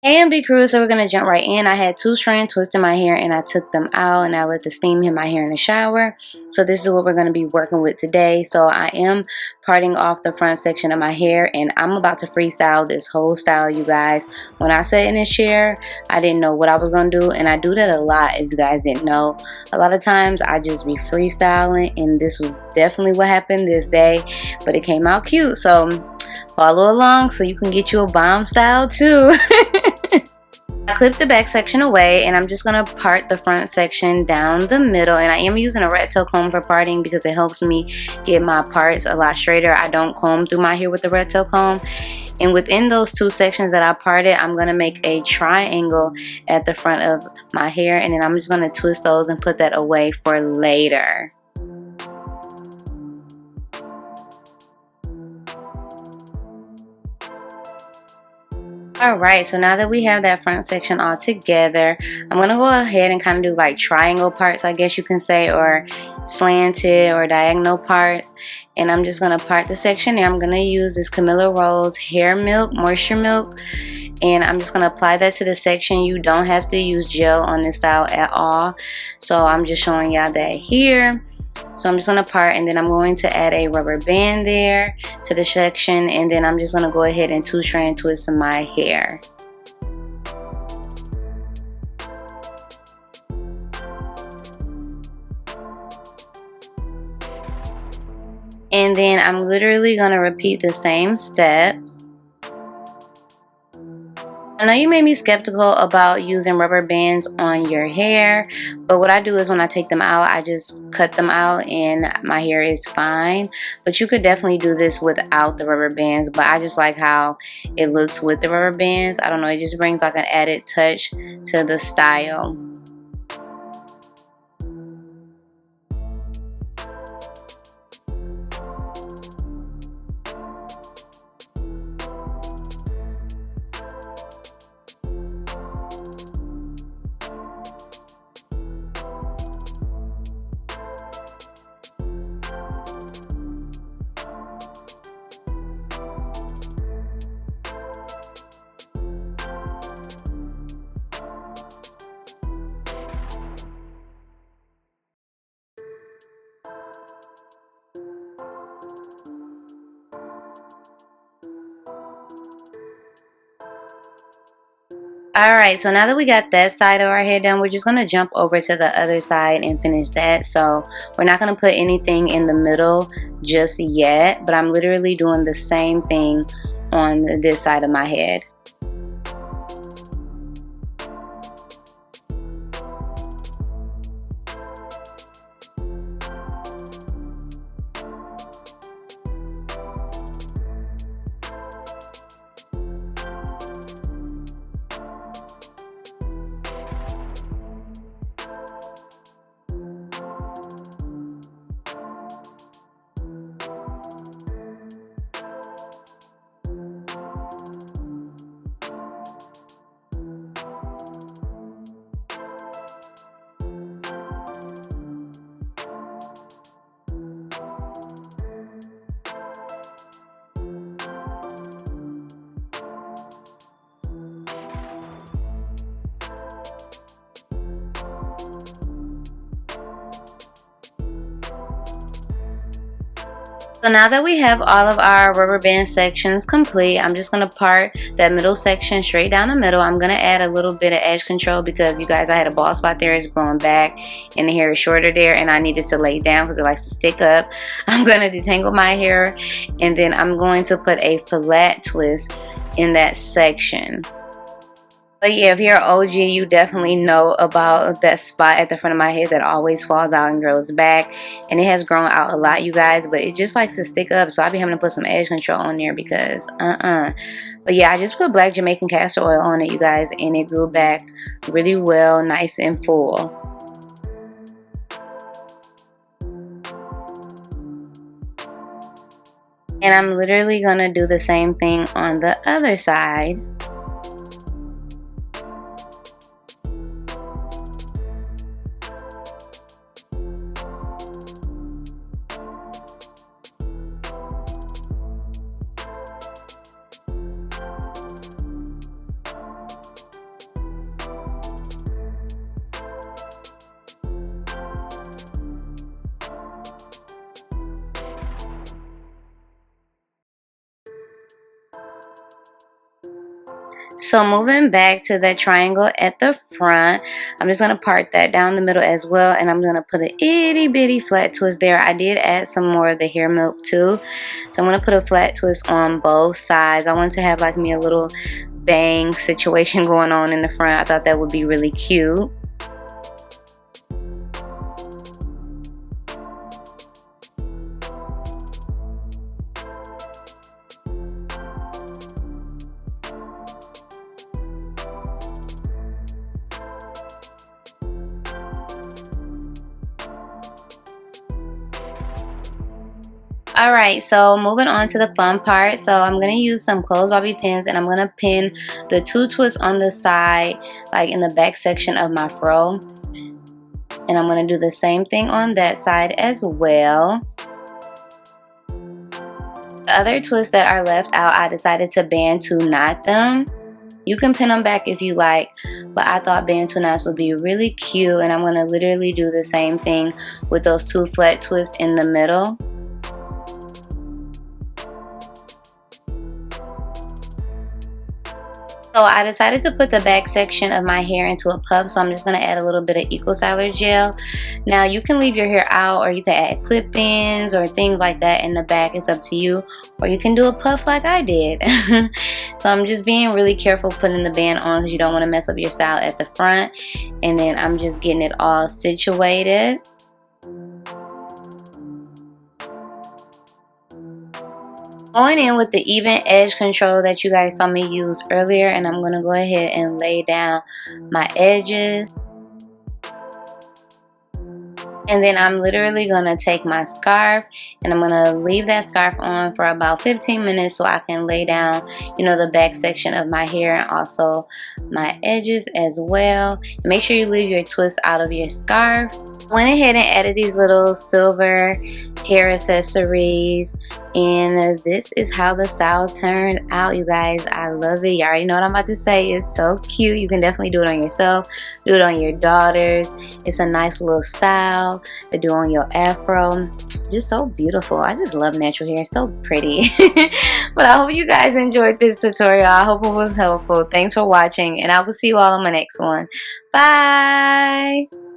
And be crew, so we're going to jump right in. I had 2 strand twists in my hair and I took them out and I let the steam hit my hair in the shower. So this is what we're going to be working with today. So I am parting off the front section of my hair and I'm about to freestyle this whole style, you guys. When I sat in this chair, I didn't know what I was going to do, and I do that a lot if you guys didn't know. A lot of times I just be freestyling, and this was definitely what happened this day, but it came out cute. So follow along so you can get you a bomb style too. I clipped the back section away and I'm just going to part the front section down the middle, and I am using a rat tail comb for parting because it helps me get my parts a lot straighter. I don't comb through my hair with the rat tail comb. And within those 2 sections that I parted, I'm going to make a triangle at the front of my hair, and then I'm just going to twist those and put that away for later. Alright, so now that we have that front section all together, I'm going to go ahead and kind of do like triangle parts, I guess you can say, or slanted or diagonal parts. And I'm just going to part the section here. I'm going to use this Camille Rose Hair Milk, Moisture Milk. And I'm just going to apply that to the section. You don't have to use gel on this style at all. So I'm just showing y'all that here. So I'm just going to part, and then I'm going to add a rubber band there to the section, and then I'm just going to go ahead and 2 strand twist my hair. And then I'm literally going to repeat the same steps. I know you may be skeptical about using rubber bands on your hair, but what I do is when I take them out, I just cut them out and my hair is fine. But you could definitely do this without the rubber bands, but I just like how it looks with the rubber bands. I don't know, it just brings like an added touch to the style. Alright, so now that we got that side of our hair done, we're just going to jump over to the other side and finish that. So we're not going to put anything in the middle just yet, but I'm literally doing the same thing on this side of my head. So now that we have all of our rubber band sections complete, I'm just going to part that middle section straight down the middle. I'm going to add a little bit of edge control because you guys, I had a bald spot there. It's growing back and the hair is shorter there and I needed to lay down because it likes to stick up. I'm going to detangle my hair and then I'm going to put a flat twist in that section. But yeah, if you're an OG, you definitely know about that spot at the front of my head that always falls out and grows back. And it has grown out a lot, you guys, but it just likes to stick up. So I'll be having to put some edge control on there because, But yeah, I just put black Jamaican castor oil on it, you guys, and it grew back really well, nice and full. And I'm literally going to do the same thing on the other side. So moving back to the triangle at the front, I'm just going to part that down the middle as well, and I'm going to put an itty bitty flat twist there. I did add some more of the hair milk too, so I'm going to put a flat twist on both sides. I wanted to have like me a little bang situation going on in the front. I thought that would be really cute. Alright, so moving on to the fun part. So I'm going to use some closed bobby pins, and I'm going to pin the 2 twists on the side, like in the back section of my fro. And I'm going to do the same thing on that side as well. The other twists that are left out, I decided to bantu knot them. You can pin them back if you like, but I thought bantu knots would be really cute, and I'm going to literally do the same thing with those 2 flat twists in the middle. So I decided to put the back section of my hair into a puff, so I'm just going to add a little bit of Eco Styler gel. Now you can leave your hair out, or you can add clip-ins or things like that in the back. It's up to you. Or you can do a puff like I did. So I'm just being really careful putting the band on, because you don't want to mess up your style at the front. And then I'm just getting it all situated. Going in with the even edge control that you guys saw me use earlier, and I'm going to go ahead and lay down my edges. And then I'm literally going to take my scarf, and I'm going to leave that scarf on for about 15 minutes so I can lay down, you know, the back section of my hair and also my edges as well. Make sure you leave your twist out of your scarf. Went ahead and added these little silver hair accessories, and this is how the style turned out, you guys. I love it. You already know what I'm about to say. It's so cute. You can definitely do it on yourself, do it on your daughters. It's a nice little style to do on your afro. Just so beautiful. I just love natural hair. So pretty. But I hope you guys enjoyed this tutorial. I hope it was helpful. Thanks for watching, and I will see you all on my next one. Bye.